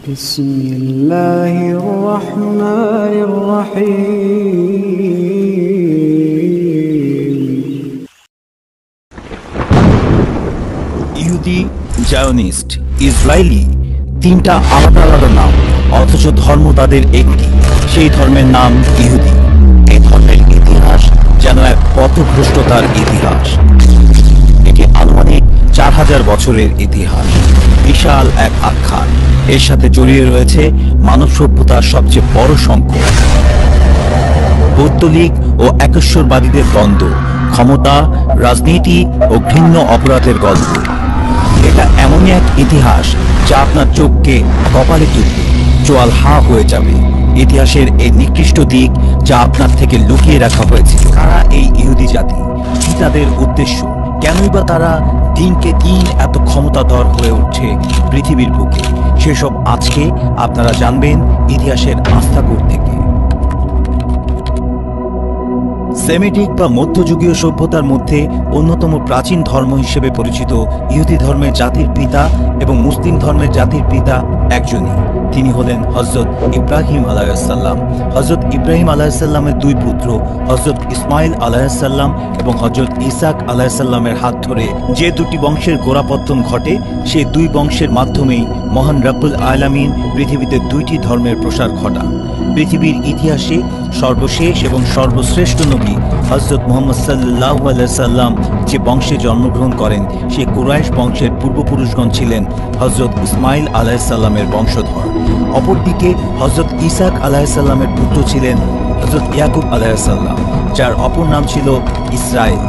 بسم الله الرحمن الرحيم ইহুদি, Zionist, Israeli তিনটা আলাদা আলাদা নাম, অথচ ধর্ম তাদের একটি। সেই ধর্মের নাম ইহুদি। এই ধর্মের ইতিহাস যেন এক পথভ্রষ্টতার ইতিহাস। এটি আনুমানিক 4000 বছরের ইতিহাস। বিশাল এক আখ্যান। এর সাথে জড়িয়ে রয়েছে মানব সভ্যতার সবচেয়ে বড় সংকট, পৌত্তলিক ও একেশ্বরবাদীদের দ্বন্দ্ব, ক্ষমতা, রাজনীতি ও ঘৃণ্য অপরাধের গল্প। এটা এমনই এক ইতিহাস যা আপনার চোখকে কপালে তুলবে, চোয়াল হাঁ হয়ে যাবে। ইতিহাসের এই নিকৃষ্ট দিক যা আপনার থেকে লুকিয়ে রাখা হয়েছিল। কারা এই ইহুদি জাতি? কি তাদের উদ্দেশ্য? কেনই বা তারা দিনকে দিন এত ক্ষমতাধর হয়ে উঠছে পৃথিবীর বুকে? সেসব আজকে আপনারা জানবেন ইতিহাসের আস্থাকূট থেকে। সেমিটিক বা মধ্যযুগীয় সভ্যতার মধ্যে অন্যতম প্রাচীন ধর্ম হিসেবে পরিচিত ইহুদি ধর্মের জাতির পিতা এবং মুসলিম ধর্মের জাতির পিতা একজনই। তিনি হলেন হযরত ইব্রাহিম আলাইহিসসালাম। হযরত ইব্রাহিম আলাইহিসসালামের দুই পুত্র হযরত ইসমাইল আলাইহিসসালাম এবং হযরত ইসাক আলাইহিসসালামের হাত ধরে যে দুটি বংশের গোড়াপত্তন ঘটে, সেই দুই বংশের মাধ্যমেই মহান রব্বুল আলামিন পৃথিবীতে দুইটি ধর্মের প্রসার ঘটান। পৃথিবীর ইতিহাসে সর্বশেষ এবং সর্বশ্রেষ্ঠ নবী হযরত মুহাম্মদ সাল্লাল্লাহু আলাইহি সাল্লাম যে বংশে জন্মগ্রহণ করেন, সেই কুরাইশ বংশের পূর্বপুরুষগণ ছিলেন হযরত ইসমাইল আলাইহিস সালামের বংশধর। অপরদিকে হযরত ইসাক আলাইহিস সালামের পুত্র ছিলেন হযরত ইয়াকুব আলাইহিস সালাম, যার অপর নাম ছিল ইসরাইল।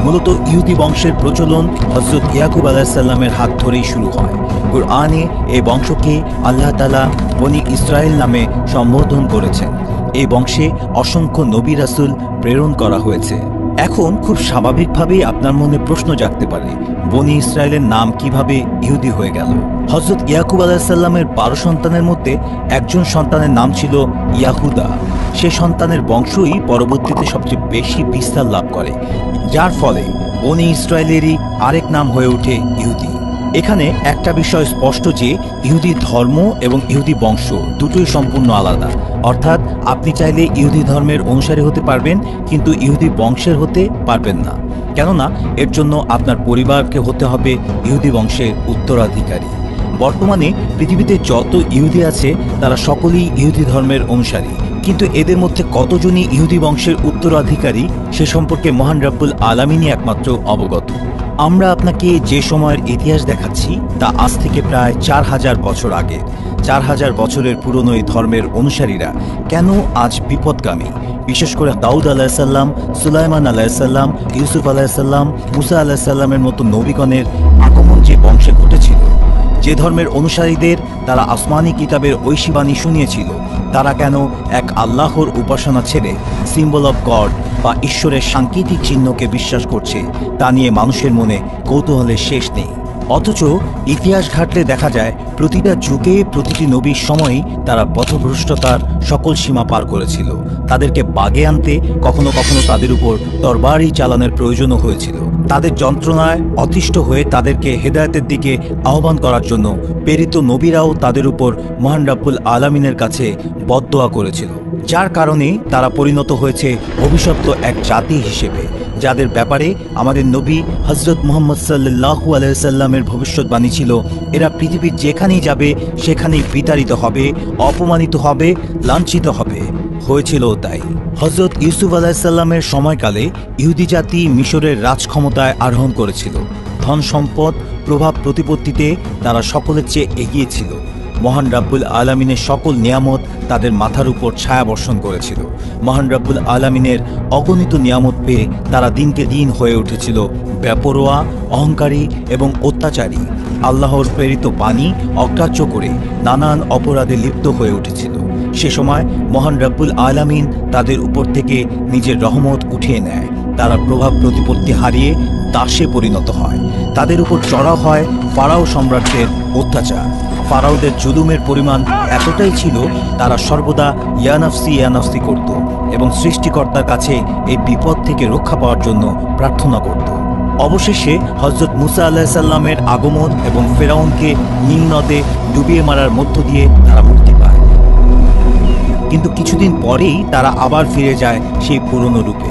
মূলত ইহুদি বংশের প্রচলন হযরত ইয়াকুব আলাইহিস সালামের হাত ধরেই শুরু হয়। কুরআনে এই বংশকে আল্লাহ তাআলা বনি ইসরাইল নামে সম্বোধন করেছেন। এই বংশে অসংখ্য নবী রাসূল প্রেরণ করা হয়েছে। এখন খুব স্বাভাবিকভাবেই আপনার মনে প্রশ্ন জাগতে পারে, বনি ইসরায়েলের নাম কিভাবে ইহুদি হয়ে গেল? হযরত ইয়াকুব আলাইহিস সালামের 12 সন্তানের মধ্যে একজন সন্তানের নাম ছিল ইয়াহুদা। সে সন্তানের বংশই পরবর্তীতে সবচেয়ে বেশি বিস্তার লাভ করে, যার ফলে বনি ইসরায়েলেরই আরেক নাম হয়ে ওঠে ইহুদি। এখানে একটা বিষয় স্পষ্ট যে ইহুদি ধর্ম এবং ইহুদি বংশ দুটোই সম্পূর্ণ আলাদা। অর্থাৎ আপনি চাইলে ইহুদি ধর্মের অনুসারী হতে পারবেন, কিন্তু ইহুদি বংশের হতে পারবেন না। কেননা এর জন্য আপনার পরিবারকে হতে হবে ইহুদি বংশের উত্তরাধিকারী। বর্তমানে পৃথিবীতে যত ইহুদি আছে তারা সকলেই ইহুদি ধর্মের অনুসারী, কিন্তু এদের মধ্যে কতজনই ইহুদি বংশের উত্তরাধিকারী সে সম্পর্কে মহান রব্বুল আলামিনই একমাত্র অবগত। আমরা আপনাকে যে সময়ের ইতিহাস দেখাচ্ছি তা আজ থেকে প্রায় 4000 বছর আগে। 4000 বছরের পুরনো এই ধর্মের অনুসারীরা কেন আজ বিপদগামী? বিশেষ করে দাউদ আলাইহিসসালাম, সুলাইমান আলাইহিসসালাম, ইউসুফ আলাইহিসসালাম, মুসা আলাইহিসসালামের মতো নবীগণের আগমন যে বংশে ঘটেছিল, যে ধর্মের অনুসারীদের তারা আসমানি কিতাবের ঐশীবাণী শুনিয়েছিল, তারা কেন এক আল্লাহর উপাসনা ছেড়ে সিম্বল অফ গড বা ঈশ্বরের সাংকেতিক চিহ্নকে বিশ্বাস করছে, তা নিয়ে মানুষের মনে কৌতূহলের শেষ নেই। অথচ ইতিহাস ঘাটলে দেখা যায় প্রতিটা যুগে প্রতিটি নবীর সময়ই তারা পথভ্রষ্টতার সকল সীমা পার করেছিল। তাদেরকে বাগে আনতে কখনো কখনো তাদের উপর তরবারি চালানোর প্রয়োজনও হয়েছিল। তাদের যন্ত্রণায় অতিষ্ঠ হয়ে তাদেরকে হেদায়েতের দিকে আহ্বান করার জন্য প্রেরিত নবীরাও তাদের উপর মহান রব্বুল আলামিনের কাছে বদদোয়া করেছিল, যার কারণে তারা পরিণত হয়েছে অভিশপ্ত এক জাতি হিসেবে, যাদের ব্যাপারে আমাদের নবী হযরত মুহাম্মদ সাল্লাল্লাহু আলাইহি সাল্লামের ভবিষ্যৎবাণী ছিল, এরা পৃথিবীর যেখানেই যাবে সেখানেই বিতাড়িত হবে, অপমানিত হবে, লাঞ্ছিত হবে। হয়েছিল তাই। হযরত ইউসুফ আলাইহিস সালামের সময়কালে ইহুদি জাতি মিশরের রাজক্ষমতায় আরোহণ করেছিল। ধন সম্পদ, প্রভাব প্রতিপত্তিতে তারা সকলের চেয়ে এগিয়ে ছিল। মহান রব্বুল আলামিনের সকল নিয়ামত তাদের মাথার উপর ছায়া বর্ষণ করেছিল। মহান রব্বুল আলামিনের অগণিত নিয়ামত পেয়ে তারা দিনকে দিন হয়ে উঠেছিল বেপরোয়া, অহংকারী এবং অত্যাচারী। আল্লাহর প্রেরিত বাণী অগ্রাহ্য করে নানান অপরাধে লিপ্ত হয়ে উঠেছিল। সে সময় মহান রব্বুল আলামিন তাদের উপর থেকে নিজের রহমত উঠিয়ে নেয়। তারা প্রভাব প্রতিপত্তি হারিয়ে দাসে পরিণত হয়। তাদের উপর চড়াও হয় ফারাও সম্রাটদের অত্যাচার। ফারাওদের জুলুমের পরিমাণ এতটাই ছিল, তারা সর্বদা ইয়ানাফসি ইয়ানাফসি করত এবং সৃষ্টিকর্তার কাছে এই বিপদ থেকে রক্ষা পাওয়ার জন্য প্রার্থনা করত। অবশেষে হযরত মুসা আলাইহিস সালামের আগমন এবং ফেরাউনকে নীল নদে ডুবিয়ে মারার মধ্য দিয়ে তারা মুক্তি পায়। কিন্তু কিছুদিন পরেই তারা আবার ফিরে যায় সেই পুরনো রূপে।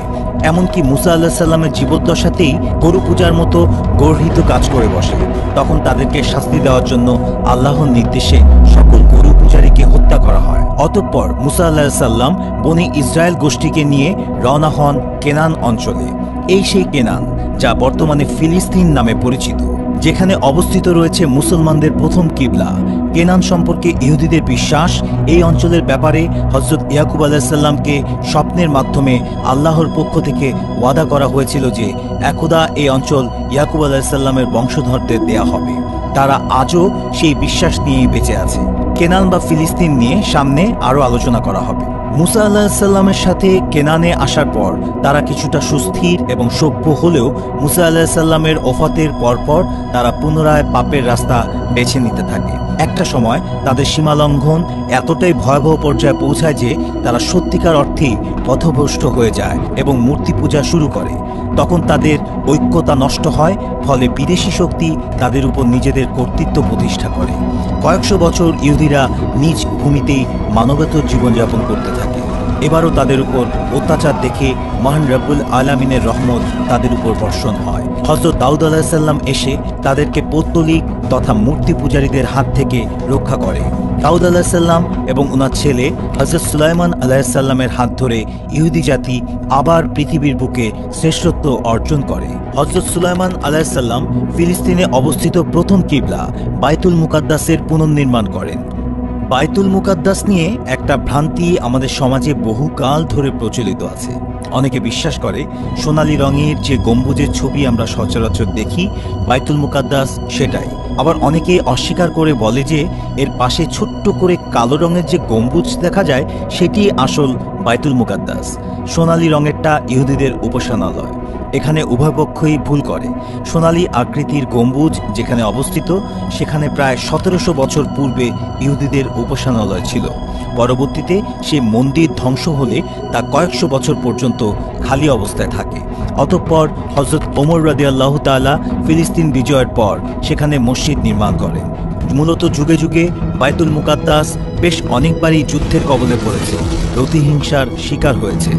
এমনকি মুসা আলাইহিস সালামের জীবদ্দশাতেই গরু পূজার মতো গর্হিত কাজ করে বসে। তখন তাদেরকে শাস্তি দেওয়ার জন্য আল্লাহর নির্দেশে সকল গরু পূজারীকে হত্যা করা হয়। অতঃপর মুসা আলাইহিস সালাম বনি ইসরায়েল গোষ্ঠীকে নিয়ে রওনা হন কেনান অঞ্চলে। এই সেই কেনান যা বর্তমানে ফিলিস্তিন নামে পরিচিত, যেখানে অবস্থিত রয়েছে মুসলমানদের প্রথম কিবলা। কেনান সম্পর্কে ইহুদিদের বিশ্বাস, এই অঞ্চলের ব্যাপারে হযরত ইয়াকুব আলাইহিস সালামকে স্বপ্নের মাধ্যমে আল্লাহর পক্ষ থেকে ওয়াদা করা হয়েছিল যে একদা এই অঞ্চল ইয়াকুব আলাইহিস সালামের বংশধরদের দেয়া হবে। তারা আজও সেই বিশ্বাস নিয়েই বেঁচে আছে। কেনান বা ফিলিস্তিন নিয়ে সামনে আরও আলোচনা করা হবে। মুসা আলাইহিস সালামের সাথে কেনানে আসার পর তারা কিছুটা সুস্থির এবং সভ্য হলেও মুসা আলাইহিস সালামের ওফাতের পরপর তারা পুনরায় পাপের রাস্তা বেছে নিতে থাকে। একটা সময় তাদের সীমালঙ্ঘন এতটাই ভয়াবহ পর্যায়ে পৌঁছায় যে তারা সত্যিকার অর্থেই পথভ্রষ্ট হয়ে যায় এবং মূর্তি পূজা শুরু করে। তখন তাদের ঐক্যতা নষ্ট হয়, ফলে বিদেশি শক্তি তাদের উপর নিজেদের কর্তৃত্ব প্রতিষ্ঠা করে। কয়েকশো বছর ইহুদিরা নিজ ভূমিতেই মানবেতর জীবনযাপন করতে থাকে। এবারও তাদের উপর অত্যাচার দেখে মহান রব্বুল আলামিনের রহমত তাদের উপর বর্ষণ হয়। হযরত দাউদ আলাইহিস সালাম এসে তাদেরকে পৌত্তলিক তথা মূর্তি পূজারীদের হাত থেকে রক্ষা করে। দাউদ আলাইহিস সালাম এবং ওনার ছেলে হযরত সুলাইমান আলাইহিস সালামের হাত ধরে ইহুদি জাতি আবার পৃথিবীর বুকে শ্রেষ্ঠত্ব অর্জন করে। হযরত সুলাইমান আলাইহিস সালাম ফিলিস্তিনে অবস্থিত প্রথম কিবলা বাইতুল মুকাদ্দাসের পুনর্নির্মাণ করেন। বাইতুল মুকাদ্দাস নিয়ে একটা ভ্রান্তি আমাদের সমাজে বহুকাল ধরে প্রচলিত আছে। অনেকে বিশ্বাস করে সোনালী রঙের যে গম্বুজের ছবি আমরা সচরাচর দেখি বাইতুল মুকাদ্দাস সেটাই। আবার অনেকে অস্বীকার করে বলে যে এর পাশে ছোট্ট করে কালো রঙের যে গম্বুজ দেখা যায় সেটি আসল বাইতুল মুকাদ্দাস। সোনালী রঙেরটা ইহুদিদের উপাসনালয়। এখানে উভয় পক্ষই ভুল করে। সোনালী আকৃতির গম্বুজ যেখানে অবস্থিত সেখানে প্রায় 1700 বছর পূর্বে ইহুদিদের উপাসনালয় ছিল। পরবর্তীতে সেই মন্দির ধ্বংস হলে তা কয়েকশো বছর পর্যন্ত খালি অবস্থায় থাকে। অতঃপর হযরত ওমর রাদিয়াল্লাহু তাআলা ফিলিস্তিন বিজয়ের পর সেখানে মসজিদ নির্মাণ করেন। মূলত যুগে যুগে বাইতুল মুকাদ্দাস বেশ অনেকবারই যুদ্ধের কবলে পড়েছে, প্রতিহিংসার শিকার হয়েছে,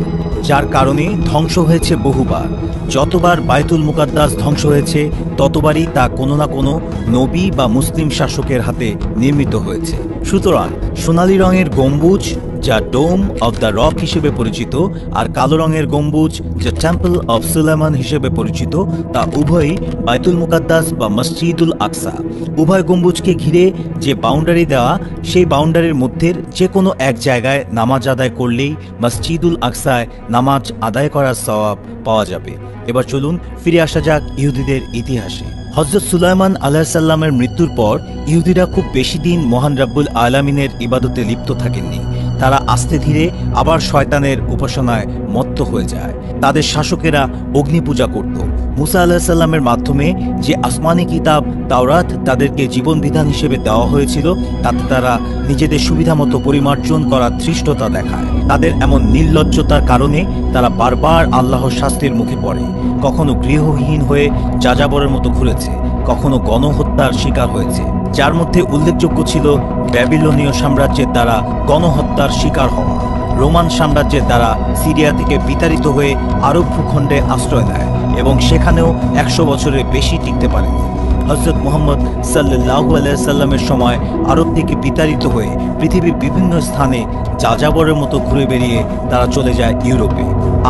যার কারণে ধ্বংস হয়েছে বহুবার। যতবার বাইতুল মুকাদ্দাস ধ্বংস হয়েছে ততবারই তা কোনো না কোনো নবী বা মুসলিম শাসকের হাতে নির্মিত হয়েছে। সুতরাং সোনালী রঙের গম্বুজ যা ডোম অব দ্য রক হিসেবে পরিচিত আর কালো রঙের গম্বুজ যা টেম্পল অব সুলাইমান হিসেবে পরিচিত তা উভয়ই বাইতুল মুকাদ্দাস বা মসজিদুল আকসা। উভয় গম্বুজকে ঘিরে যে বাউন্ডারি দেওয়া সেই বাউন্ডারির মধ্যে যে কোনো এক জায়গায় নামাজ আদায় করলেই মসজিদুল আকসায় নামাজ আদায় করার সওয়াব পাওয়া যাবে। এবার চলুন ফিরে আসা যাক ইহুদিদের ইতিহাসে। হযরত সুলাইমান আলাইহিস সালামের মৃত্যুর পর ইহুদিরা খুব বেশি দিন মহান রব্বুল আলামিনের ইবাদতে লিপ্ত থাকেননি। তারা আস্তে ধীরে আবার শয়তানের উপাসনায় মত্ত হয়ে যায়। তাদের শাসকেরা অগ্নি পূজা করত। মুসা আলাইহিস সালামের মাধ্যমে যে আসমানি কিতাব তাওরাত তাদেরকে জীবন বিধান হিসেবে দেওয়া হয়েছিল তাতে তারা নিজেদের সুবিধামতো পরিমার্জন করার ধৃষ্টতা দেখায়। তাদের এমন নির্লজ্জতার কারণে তারা বারবার আল্লাহর শাস্তির মুখে পড়ে। কখনো গৃহহীন হয়ে যাযাবরের মতো ঘুরেছে, কখনো গণহত্যার শিকার হয়েছে, যার মধ্যে উল্লেখযোগ্য ছিল ব্যাবিলনীয় সাম্রাজ্যের দ্বারা গণহত্যার শিকার হওয়া, রোমান সাম্রাজ্যের দ্বারা সিরিয়া থেকে বিতাড়িত হয়ে আরব ভূখণ্ডে আশ্রয় নেয় এবং সেখানেও 100 বছরের বেশি টিকতে পারেনি। হযরত মুহাম্মদ সাল্লাল্লাহু আলাইহি সাল্লামের সময় আরব থেকে বিতাড়িত হয়ে পৃথিবীর বিভিন্ন স্থানে যাযাবরের মতো ঘুরে বেরিয়ে তারা চলে যায় ইউরোপে।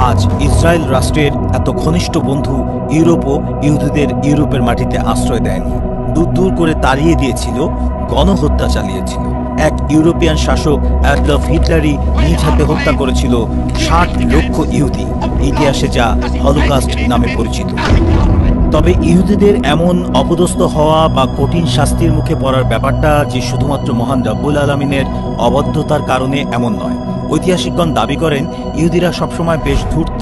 আজ ইসরায়েল রাষ্ট্রের এত ঘনিষ্ঠ বন্ধু ইউরোপও ইহুদিদের ইউরোপের মাটিতে আশ্রয় দেয়নি, দূর দূর করে তাড়িয়ে দিয়েছিল, গণহত্যা চালিয়েছিল। এক ইউরোপিয়ান শাসক অ্যাডলফ হিটলারই নিজ হাতে হত্যা করেছিল 60 লক্ষ ইহুদি, ইতিহাসে যা হলোকাস্ট নামে পরিচিত। তবে ইহুদিদের এমন অপদস্থ হওয়া বা কঠিন শাস্তির মুখে পড়ার ব্যাপারটা যে শুধুমাত্র মহান রব্বুল আলামিনের অবাধ্যতার কারণে এমন নয়। ঐতিহাসিকগণ দাবি করেন ইহুদিরা সবসময় বেশ ধূর্ত,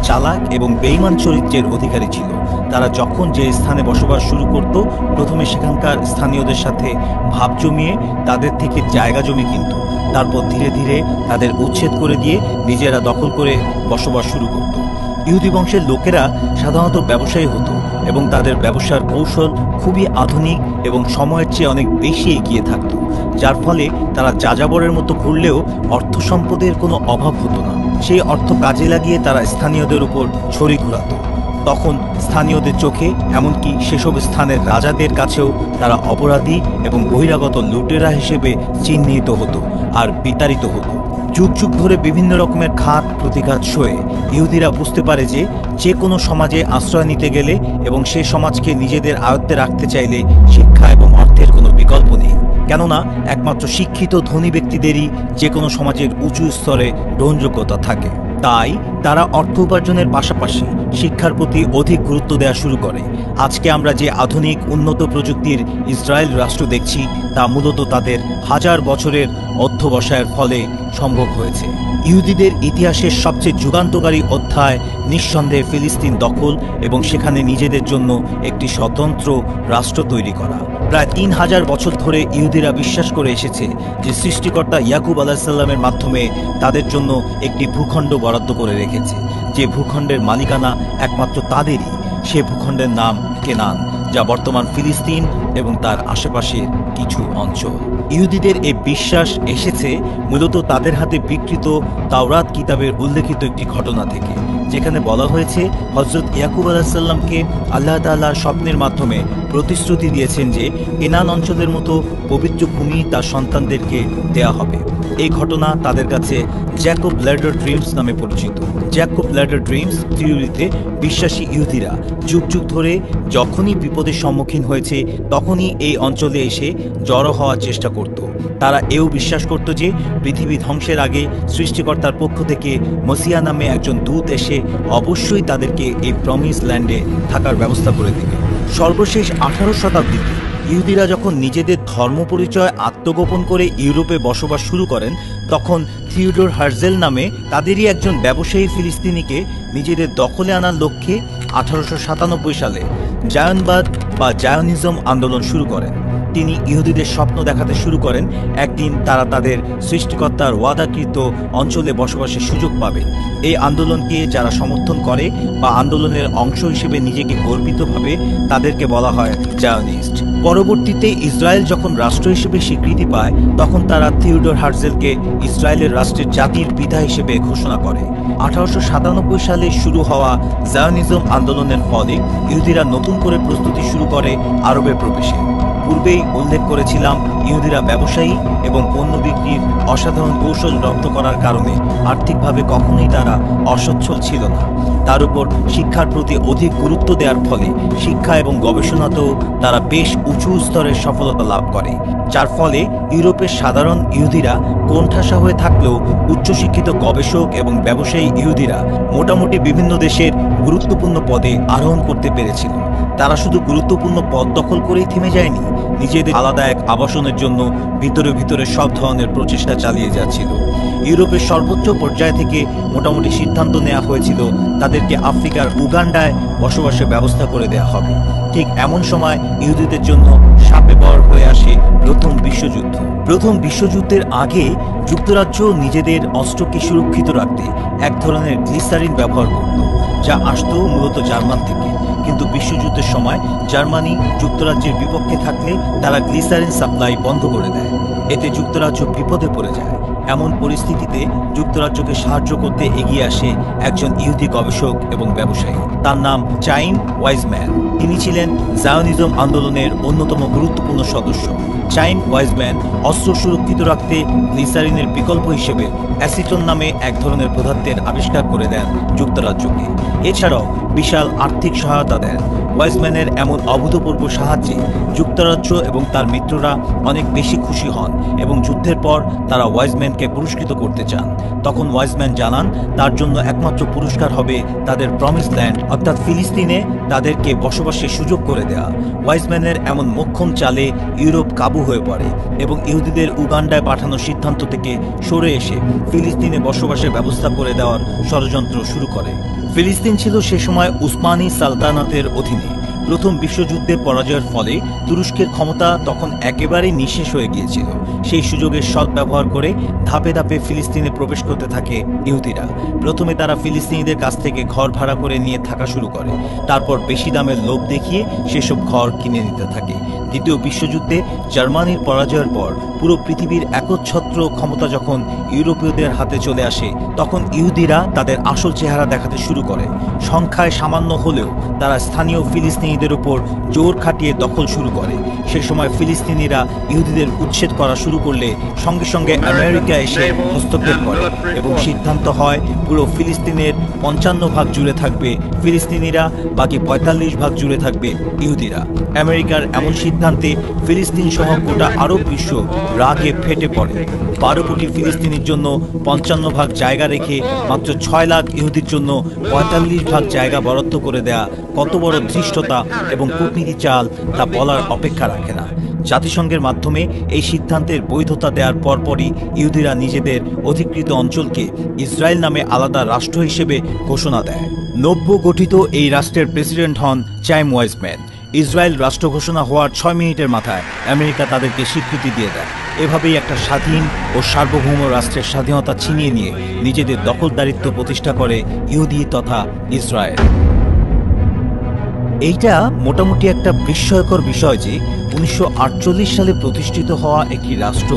চালাক এবং বেঈমান চরিত্রের অধিকারী ছিল। তারা যখন যে স্থানে বসবাস শুরু করত প্রথমে সেখানকার স্থানীয়দের সাথে ভাব জমিয়ে তাদের থেকে জায়গা জমি কিনত, তারপর ধীরে ধীরে তাদের উচ্ছেদ করে দিয়ে নিজেরা দখল করে বসবাস শুরু করত। ইহুদি বংশের লোকেরা সাধারণত ব্যবসায়ী হতো এবং তাদের ব্যবসার কৌশল খুবই আধুনিক এবং সময়ের চেয়ে অনেক বেশি এগিয়ে থাকত, যার ফলে তারা যাযাবরের মতো ঘুরলেও অর্থ সম্পদের কোনো অভাব হতো না। সেই অর্থ কাজে লাগিয়ে তারা স্থানীয়দের উপর ছড়ি ঘোরাতো। তখন স্থানীয়দের চোখে, এমনকি সেসব স্থানের রাজাদের কাছেও তারা অপরাধী এবং বহিরাগত লুটেরা হিসেবে চিহ্নিত হতো আর বিতাড়িত হতো। যুগ যুগ ধরে বিভিন্ন রকমের ঘাত প্রতিঘাত সয়ে ইহুদিরা বুঝতে পারে যে যে কোনো সমাজে আশ্রয় নিতে গেলে এবং সে সমাজকে নিজেদের আয়ত্তে রাখতে চাইলে শিক্ষা এবং অর্থের কোনো বিকল্প নেই। কেননা একমাত্র শিক্ষিত ধনী ব্যক্তিদেরই যে কোনো সমাজের উঁচু স্তরে গ্রহণযোগ্যতা থাকে। তাই তারা অর্থ উপার্জনের পাশাপাশি শিক্ষার প্রতি অধিক গুরুত্ব দেওয়া শুরু করে। আজকে আমরা যে আধুনিক উন্নত প্রযুক্তির ইসরায়েল রাষ্ট্র দেখছি তা মূলত তাদের হাজার বছরের অধ্যবসায়ের ফলে সম্ভব হয়েছে। ইহুদিদের ইতিহাসের সবচেয়ে যুগান্তকারী অধ্যায় নিঃসন্দেহে ফিলিস্তিন দখল এবং সেখানে নিজেদের জন্য একটি স্বতন্ত্র রাষ্ট্র তৈরি করা। প্রায় 3000 বছর ধরে ইহুদিরা বিশ্বাস করে এসেছে যে সৃষ্টিকর্তা ইয়াকুব আলাইহিসসালামের মাধ্যমে তাদের জন্য একটি ভূখণ্ড বরাদ্দ করে রেখেছে, যে ভূখণ্ডের মালিকানা একমাত্র তাদেরই। সে ভূখণ্ডের নাম কেনান, যা বর্তমান ফিলিস্তিন এবং তার আশেপাশের কিছু অঞ্চল। ইহুদিদের এই বিশ্বাস এসেছে মূলত তাদের হাতে বিকৃত তাওরাত কিতাবের উল্লেখিত একটি ঘটনা থেকে, যেখানে বলা হয়েছে হযরত ইয়াকুব আলাইহিসসালামকে আল্লাহ তাআলা স্বপ্নের মাধ্যমে প্রতিশ্রুতি দিয়েছেন যে কেনান অঞ্চলের মতো পবিত্র ভূমি তার সন্তানদেরকে দেয়া হবে। এই ঘটনা তাদের কাছে জ্যাকব ল্যাডার ড্রিমস নামে পরিচিত। জ্যাকব ল্যাডার ড্রিমস থিওরিতে বিশ্বাসী ইহুদিরা যুগ যুগ ধরে যখনই বিপদের সম্মুখীন হয়েছে তখনই এই অঞ্চলে এসে জড়ো হওয়ার চেষ্টা করত। তারা এও বিশ্বাস করত যে পৃথিবী ধ্বংসের আগে সৃষ্টিকর্তার পক্ষ থেকে মসিয়া নামে একজন দূত এসে অবশ্যই তাদেরকে এই প্রমিস ল্যান্ডে থাকার ব্যবস্থা করে দেবে। সর্বশেষ 18 শতাব্দীতে ইহুদিরা যখন নিজেদের ধর্ম পরিচয় আত্মগোপন করে ইউরোপে বসবাস শুরু করেন, তখন থিওডোর হার্জেল নামে তাদেরই একজন ব্যবসায়ী ফিলিস্তিনিকে নিজেদের দখলে আনার লক্ষ্যে 1897 সালে জায়নবাদ বা জায়নিজম আন্দোলন শুরু করেন। তিনি ইহুদিদের স্বপ্ন দেখাতে শুরু করেন একদিন তারা তাদের সৃষ্টিকর্তার ওয়াদাকৃত অঞ্চলে বসবাসের সুযোগ পাবে। এই আন্দোলনকে যারা সমর্থন করে বা আন্দোলনের অংশ হিসেবে নিজেকে গর্বিত ভাবে তাদেরকে বলা হয় জায়নিস্ট। পরবর্তীতে ইসরায়েল যখন রাষ্ট্র হিসেবে স্বীকৃতি পায় তখন তারা থিওডোর হার্জেলকে ইসরায়েলের রাষ্ট্রের জাতির পিতা হিসেবে ঘোষণা করে। 1897 সালে শুরু হওয়া জায়নিজম আন্দোলনের ফলে ইহুদিরা নতুন করে প্রস্তুতি শুরু করে আরবে প্রবেশে। পূর্বেই উল্লেখ করেছিলাম ইহুদিরা ব্যবসায়ী এবং পণ্য বিক্রির অসাধারণ কৌশল রপ্ত করার কারণে আর্থিকভাবে কখনোই তারা অসচ্ছল ছিল না। তার উপর শিক্ষার প্রতি অধিক গুরুত্ব দেওয়ার ফলে শিক্ষা এবং গবেষণাতেও তারা বেশ উঁচু স্তরের সফলতা লাভ করে, যার ফলে ইউরোপের সাধারণ ইহুদিরা কোণঠাসা হয়ে থাকলেও উচ্চশিক্ষিত গবেষক এবং ব্যবসায়ী ইহুদিরা মোটামুটি বিভিন্ন দেশের গুরুত্বপূর্ণ পদে আরোহণ করতে পেরেছিল। তারা শুধু গুরুত্বপূর্ণ পদ দখল করেই থেমে যায়নি, নিজেদের আলাদা এক আবাসনের জন্য ভিতরে ভিতরে সব ধরনের প্রচেষ্টা চালিয়ে যাচ্ছিল। ইউরোপের সর্বোচ্চ পর্যায় থেকে মোটামুটি সিদ্ধান্ত নেওয়া হয়েছিল তাদেরকে আফ্রিকার উগান্ডায় বসবাসের ব্যবস্থা করে দেওয়া হবে। ঠিক এমন সময় ইহুদিদের জন্য শাপে বর হয়ে আসে প্রথম বিশ্বযুদ্ধ। প্রথম বিশ্বযুদ্ধের আগে যুক্তরাজ্য নিজেদের অস্ত্রকে সুরক্ষিত রাখতে এক ধরনের গ্লিসারিন ব্যবহার করত, যা আসতো মূলত জার্মান থেকে। কিন্তু বিশ্বযুদ্ধের সময় জার্মানি যুক্তরাজ্যের বিপক্ষে থাকলে তারা গ্লিসারিন সাপ্লাই বন্ধ করে দেয়। এতে যুক্তরাজ্য বিপদে পড়ে যায়। এমন পরিস্থিতিতে যুক্তরাজ্যকে সাহায্য করতে এগিয়ে আসে একজন ইহুদি গবেষক এবং ব্যবসায়ী। তার নাম চাইম ওয়াইজম্যান। তিনি ছিলেন জায়নিজম আন্দোলনের অন্যতম গুরুত্বপূর্ণ সদস্য। চাইম ওয়াইজম্যান অস্ত্র সুরক্ষিত রাখতে গ্লিসারিনের বিকল্প হিসেবে অ্যাসিটন নামে এক ধরনের পদার্থের আবিষ্কার করে দেন যুক্তরাজ্যকে। এছাড়াও বিশাল আর্থিক সহায়তা দেন। ওয়াইজম্যানের এমন অভূতপূর্ব সাহায্যে যুক্তরাজ্য এবং তার মিত্ররা অনেক বেশি খুশি হন এবং যুদ্ধের পর তারা ওয়াইজম্যানকে পুরস্কৃত করতে চান। তখন ওয়াইজম্যান জানান তার জন্য একমাত্র পুরস্কার হবে তাদের প্রমিস ল্যান্ড অর্থাৎ ফিলিস্তিনে তাদেরকে বসবাসের সুযোগ করে দেয়া। ওয়াইজম্যানের এমন মোক্ষম চালে ইউরোপ কাবু হয়ে পড়ে এবং ইহুদিদের উগান্ডায় পাঠানোর সিদ্ধান্ত থেকে সরে এসে ফিলিস্তিনে বসবাসের ব্যবস্থা করে দেওয়ার ষড়যন্ত্র শুরু করে। ফিলিস্তিন ছিল সে সময় উসমানী সালতানাতের অধীনে। প্রথম বিশ্বযুদ্ধে পরাজয়ের ফলে তুরস্কের ক্ষমতা তখন একেবারে নিঃশেষ হয়ে গিয়েছিল। সেই সুযোগের সদ্ব্যবহার করে ধাপে ধাপে ফিলিস্তিনে প্রবেশ করতে থাকে ইহুদিরা। প্রথমে তারা ফিলিস্তিনিদের কাছ থেকে ঘর ভাড়া করে নিয়ে থাকা শুরু করে, তারপর বেশি দামের লোভ দেখিয়ে সেসব ঘর কিনে নিতে থাকে। দ্বিতীয় বিশ্বযুদ্ধে জার্মানির পরাজয়ের পর পুরো পৃথিবীর একচ্ছত্র ক্ষমতা যখন ইউরোপীয়দের হাতে চলে আসে, তখন ইহুদিরা তাদের আসল চেহারা দেখাতে শুরু করে। সংখ্যায় সামান্য হলেও তারা স্থানীয় ফিলিস্তিনিদের উপর জোর খাটিয়ে দখল শুরু করে। সে সময় ফিলিস্তিনিরা ইহুদিদের উচ্ছেদ করা শুরু করলে সঙ্গে সঙ্গে আমেরিকা এসে হস্তক্ষেপ করে এবং সিদ্ধান্ত হয় পুরো ফিলিস্তিনের 55 জুড়ে থাকবে ফিলিস্তিনিরা, বাকি 45 ভাগ জুড়ে থাকবে ইহুদিরা। আমেরিকার এমন সিদ্ধান্তে ফিলিস্তিন সহ গোটা আরব বিশ্ব রাগে ফেটে পড়ে। 12 কোটি ফিলিস্তিনির জন্য 55 জায়গা রেখে মাত্র 6 লাখ ইহুদির জন্য 45 জায়গা বরাদ্দ করে দেয়া কত বড় ধৃষ্টতা এবং কূটনীতি চাল তা বলার অপেক্ষা রাখে না। জাতিসংঘের মাধ্যমে এই সিদ্ধান্তের বৈধতা দেওয়ার পরপরই ইহুদিরা নিজেদের অধিকৃত অঞ্চলকে ইসরায়েল নামে আলাদা রাষ্ট্র হিসেবে ঘোষণা দেয়। নব্য গঠিত এই রাষ্ট্রের প্রেসিডেন্ট হন চাইম ওয়াইজম্যান। ইসরায়েল রাষ্ট্র ঘোষণা হওয়ার 6 মিনিটের মাথায় আমেরিকা তাদেরকে স্বীকৃতি দিয়ে দেয়। এভাবেই একটা স্বাধীন ও সার্বভৌম রাষ্ট্রের স্বাধীনতা ছিনিয়ে নিয়ে নিজেদের দখলদারিত্ব প্রতিষ্ঠা করে ইহুদি তথা ইসরায়েল। এইটা মোটামুটি একটা বিস্ময়কর বিষয় যে 1948 সালে প্রতিষ্ঠিত হওয়া একটি রাষ্ট্র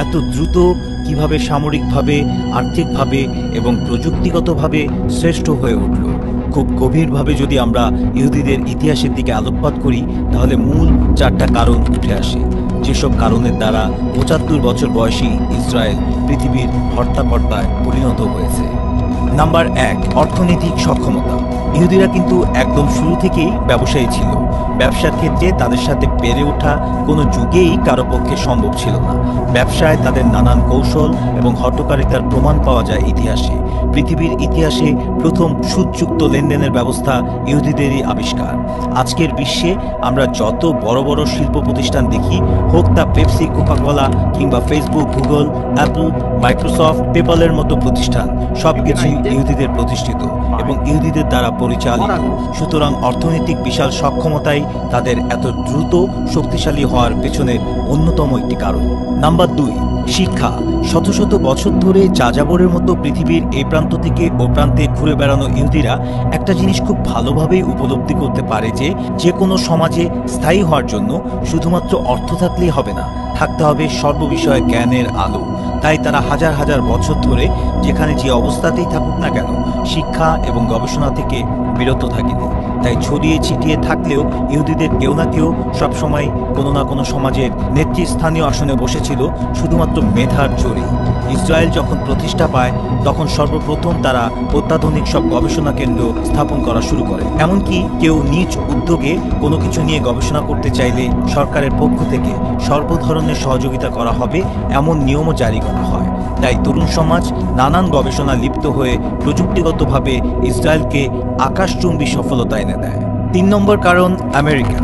এত দ্রুত কিভাবে সামরিকভাবে, আর্থিকভাবে এবং প্রযুক্তিগতভাবে শ্রেষ্ঠ হয়ে উঠল। খুব গভীরভাবে যদি আমরা ইহুদিদের ইতিহাসের দিকে আলোকপাত করি, তাহলে মূল 4টা কারণ উঠে আসে, যেসব কারণের দ্বারা 75 বছর বয়সী ইসরায়েল পৃথিবীর হর্তাকর্তায় পরিণত হয়েছে। নাম্বার 1, অর্থনৈতিক সক্ষমতা। ইহুদিরা কিন্তু একদম শুরু থেকেই ব্যবসায়ী ছিল। ব্যবসার ক্ষেত্রে তাদের সাথে পেরে ওঠা কোনো যুগেই কারো পক্ষে সম্ভব ছিল না। ব্যবসায় তাদের নানান কৌশল এবং হঠকারিতার প্রমাণ পাওয়া যায় ইতিহাসে। পৃথিবীর ইতিহাসে প্রথম সুদযুক্ত লেনদেনের ব্যবস্থা ইহুদিদেরই আবিষ্কার। আজকের বিশ্বে আমরা যত বড় বড় শিল্প প্রতিষ্ঠান দেখি, হোক তা পেপসি, কোকাকোলা কিংবা ফেসবুক, গুগল, অ্যাপল, মাইক্রোসফট, পেপ্যালের মতো প্রতিষ্ঠান, সবকিছুই ইহুদিদের প্রতিষ্ঠিত এবং ইহুদিদের দ্বারা পরিচালিত। সুতরাং অর্থনৈতিক বিশাল সক্ষমতাই তাদের এত দ্রুত শক্তিশালী হওয়ার পেছনের অন্যতম একটি কারণ। নাম্বার 2, শিক্ষা। শত শত বছর ধরে যাযাবরের মতো পৃথিবীর এই প্রান্ত থেকে ও প্রান্তে ঘুরে বেড়ানো ইহুদিরা একটা জিনিস খুব ভালোভাবেই উপলব্ধি করতে পারে যে কোনো সমাজে স্থায়ী হওয়ার জন্য শুধুমাত্র অর্থ থাকলেই হবে না, থাকতে হবে সর্ববিষয়ে জ্ঞানের আলো। তাই তারা হাজার হাজার বছর ধরে যেখানে যে অবস্থাতেই থাকুক না কেন, শিক্ষা এবং গবেষণা থেকে বিরত থাকেনি। তাই ছড়িয়ে ছিটিয়ে থাকলেও ইহুদিদের কেউ না কেউ সবসময় কোনো না কোনো সমাজের নেতৃস্থানীয় আসনে বসেছিল শুধুমাত্র মেধার জোরে। ইসরায়েল যখন প্রতিষ্ঠা পায়, তখন সর্বপ্রথম তারা অত্যাধুনিক সব গবেষণা কেন্দ্র স্থাপন করা শুরু করে। এমনকি কেউ নিজ উদ্যোগে কোনো কিছু নিয়ে গবেষণা করতে চাইলে সরকারের পক্ষ থেকে সর্ব ধরনের সহযোগিতা করা হবে এমন নিয়মও জারি করা হয়। তাই তরুণ সমাজ নানান গবেষণা লিপ্ত হয়ে প্রযুক্তিগতভাবে ইসরায়েলকে আকাশচুম্বী সফলতা এনে দেয়। 3 নম্বর কারণ, আমেরিকা।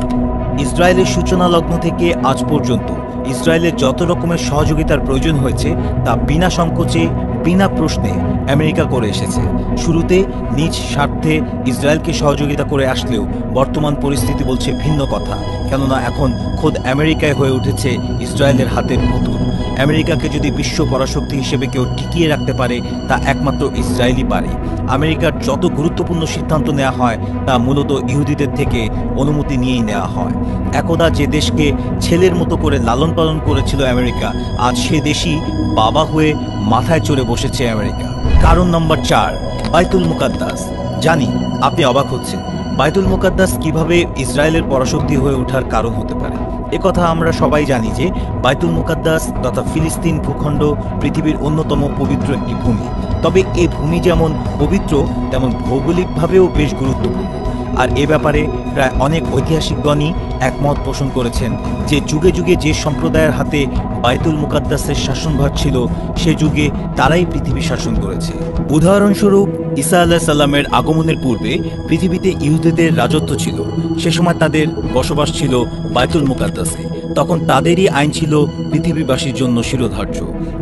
ইসরায়েলের সূচনা লগ্ন থেকে আজ পর্যন্ত ইসরায়েলের যত রকমের সহযোগিতার প্রয়োজন হয়েছে তা বিনা সংকোচে, বিনা প্রশ্নে আমেরিকা করে এসেছে। শুরুতে নিজ স্বার্থে ইসরায়েলকে সহযোগিতা করে আসলেও বর্তমান পরিস্থিতি বলছে ভিন্ন কথা, কেননা এখন খোদ আমেরিকায় হয়ে উঠেছে ইসরায়েলের হাতের পুতুল। আমেরিকাকে যদি বিশ্ব পরাশক্তি হিসেবে কেউ টিকিয়ে রাখতে পারে, তা একমাত্র ইসরায়েলই পারে। আমেরিকার যত গুরুত্বপূর্ণ সিদ্ধান্ত নেওয়া হয় তা মূলত ইহুদিদের থেকে অনুমতি নিয়েই নেওয়া হয়। একদা যে দেশকে ছেলের মতো করে লালন পালন করেছিল আমেরিকা, আজ সে দেশই বাবা হয়ে মাথায় চড়ে বসেছে আমেরিকা। কারণ নম্বর 4, বাইতুল মুকাদ্দাস। জানি আপনি অবাক হচ্ছেন, বাইতুল মুকাদ্দাস কিভাবে ইসরায়েলের পরাশক্তি হয়ে ওঠার কারণ হতে পারে। একথা আমরা সবাই জানি যে বাইতুল মুকাদ্দাস তথা ফিলিস্তিন ভূখণ্ড পৃথিবীর অন্যতম পবিত্র একটি ভূমি। তবে এই ভূমি যেমন পবিত্র, তেমন ভৌগোলিকভাবেও বেশ গুরুত্বপূর্ণ। আর এ ব্যাপারে প্রায় অনেক ঐতিহাসিকগণই একমত পোষণ করেছেন যে যুগে যুগে যে সম্প্রদায়ের হাতে বাইতুল মুকাদ্দাসের শাসনভার ছিল, সে যুগে তারাই পৃথিবী শাসন করেছে। উদাহরণস্বরূপ, ঈসা আলাইহিস সালামের আগমনের পূর্বে পৃথিবীতে ইহুদিদের রাজত্ব ছিল। সে সময় তাদের বসবাস ছিল বাইতুল মুকাদ্দাসে। তখন তাদেরই আইন ছিল পৃথিবীবাসীর জন্য শিরোধার্য।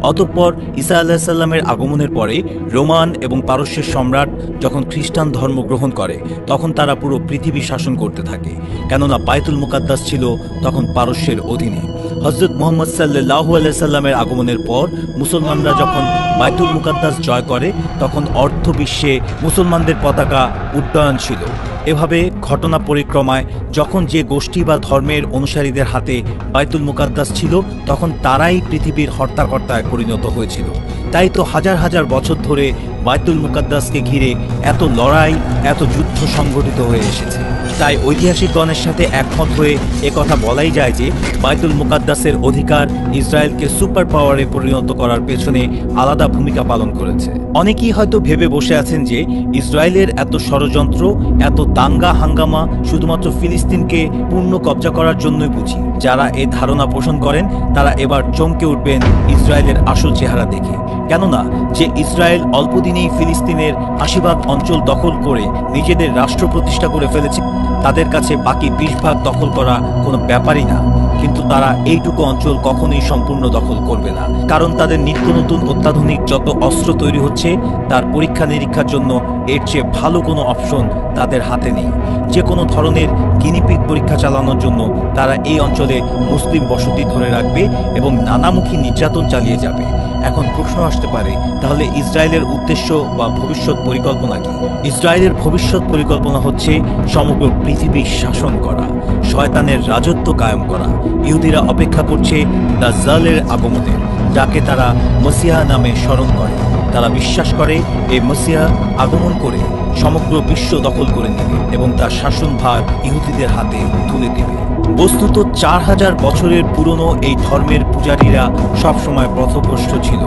অতঃপর ঈসা আলাইহিস সালামের আগমনের পরে রোমান এবং পারস্যের সম্রাট যখন খ্রিস্টান ধর্ম গ্রহণ করে তখন তারা পুরো পৃথিবী শাসন করতে থাকে, কেননা বাইতুল মুকাদ্দাস ছিল তখন পারস্যের অধীনে। হযরত মুহাম্মদ সাল্লাল্লাহু আলাইহি সাল্লামের আগমনের পর মুসলমানরা যখন বাইতুল মুকাদ্দাস জয় করে তখন অর্ধ বিশ্বে মুসলমানদের পতাকা উড্ডয়ন ছিল। এভাবে ঘটনা পরিক্রমায় যখন যে গোষ্ঠী বা ধর্মের অনুসারীদের হাতে বাইতুল মুকাদ্দাস ছিল তখন তারাই পৃথিবীর হর্তাকর্তায় পরিণত হয়েছিল। তাই তো হাজার হাজার বছর ধরে বাইতুল মুকাদ্দাসকে ঘিরে এত লড়াই, এত যুদ্ধ সংঘটিত হয়ে এসেছে। তাই ঐতিহাসিকগণের সাথে একমত হয়ে একথা বলাই যায় যে বাইতুল মুকাদ্দাসের অধিকার ইসরায়েলকে সুপার পাওয়ারে পরিণত করার পেছনে আলাদা ভূমিকা পালন করেছে। অনেকেই হয়তো ভেবে বসে আছেন যে ইসরায়েলের এত ষড়যন্ত্র, এত দাঙ্গা হাঙ্গামা শুধুমাত্র ফিলিস্তিনকে পূর্ণ কব্জা করার জন্যই বুঝি। যারা এই ধারণা পোষণ করেন তারা এবার চমকে উঠবেন ইসরায়েলের আসল চেহারা দেখে। কেননা যে ইসরায়েল অল্প দিনেই ফিলিস্তিনের ৮০% অঞ্চল দখল করে নিজেদের রাষ্ট্র প্রতিষ্ঠা করে ফেলেছে, তাদের কাছে বাকি ২০% দখল করা কোনো ব্যাপারই না। কিন্তু তারা এইটুকু অঞ্চল কখনোই সম্পূর্ণ দখল করবে না, কারণ তাদের নিত্য নতুন অত্যাধুনিক যত অস্ত্র তৈরি হচ্ছে তার পরীক্ষা নিরীক্ষার জন্য এর চেয়ে ভালো কোনো অপশন তাদের হাতে নেই। যে কোনো ধরনের গিনিপিগ পরীক্ষা চালানোর জন্য তারা এই অঞ্চলে মুসলিম বসতি ধরে রাখবে এবং নানামুখী নির্যাতন চালিয়ে যাবে। এখন প্রশ্ন আসতে পারে, তাহলে ইসরায়েলের উদ্দেশ্য বা ভবিষ্যৎ পরিকল্পনা কি? ইসরায়েলের ভবিষ্যৎ পরিকল্পনা হচ্ছে সমগ্র পৃথিবী শাসন করা, শয়তানের রাজত্ব কায়েম করা। ইহুদিরা অপেক্ষা করছে দাজ্জালের আগমনের, যাকে তারা মসিহা নামে স্মরণ করে। তারা বিশ্বাস করে এই মসিহা আগমন করে সমগ্র বিশ্ব দখল করে নেবে এবং তার শাসনভার ইহুদিদের হাতে তুলে দেবে। বস্তুত ৪০০০ বছরের পুরনো এই ধর্মের পূজারীরা সবসময় পথভ্রষ্ট ছিল।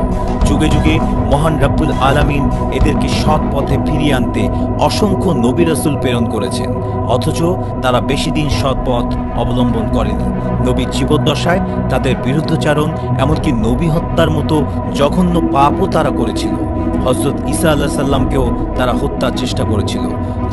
যুগে যুগে মহান রব্বুল আলামিন এদেরকে সৎ পথে ফিরিয়ে আনতে অসংখ্য নবী রাসূল প্রেরণ করেছেন, অথচ তারা বেশি দিন সৎ পথ অবলম্বন করেনি। নবীর জীবদ্দশায় তাদের বিরুদ্ধাচারণ, এমনকি নবী হত্যার মতো জঘন্য পাপও তারা করেছিল। হযরত ঈসা আলাইহিস সালামকেও তারা হত্যার চেষ্টা করেছিল,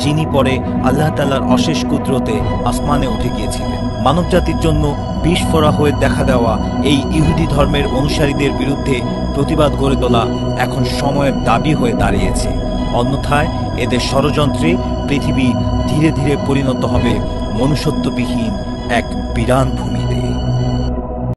যিনি পরে আল্লাহ তাআলার অশেষ কুদরতে আসমানে উঠে গিয়েছিলেন। মানবজাতির জন্য বিস্ফোরা হয়ে দেখা দেওয়া এই ইহুদি ধর্মের অনুসারীদের বিরুদ্ধে প্রতিবাদ গড়ে তোলা এখন সময়ের দাবি হয়ে দাঁড়িয়েছে। অন্যথায় এদের ষড়যন্ত্রে পৃথিবী ধীরে ধীরে পরিণত হবে মনুষ্যত্ববিহীন এক বিরান ভূমিতে।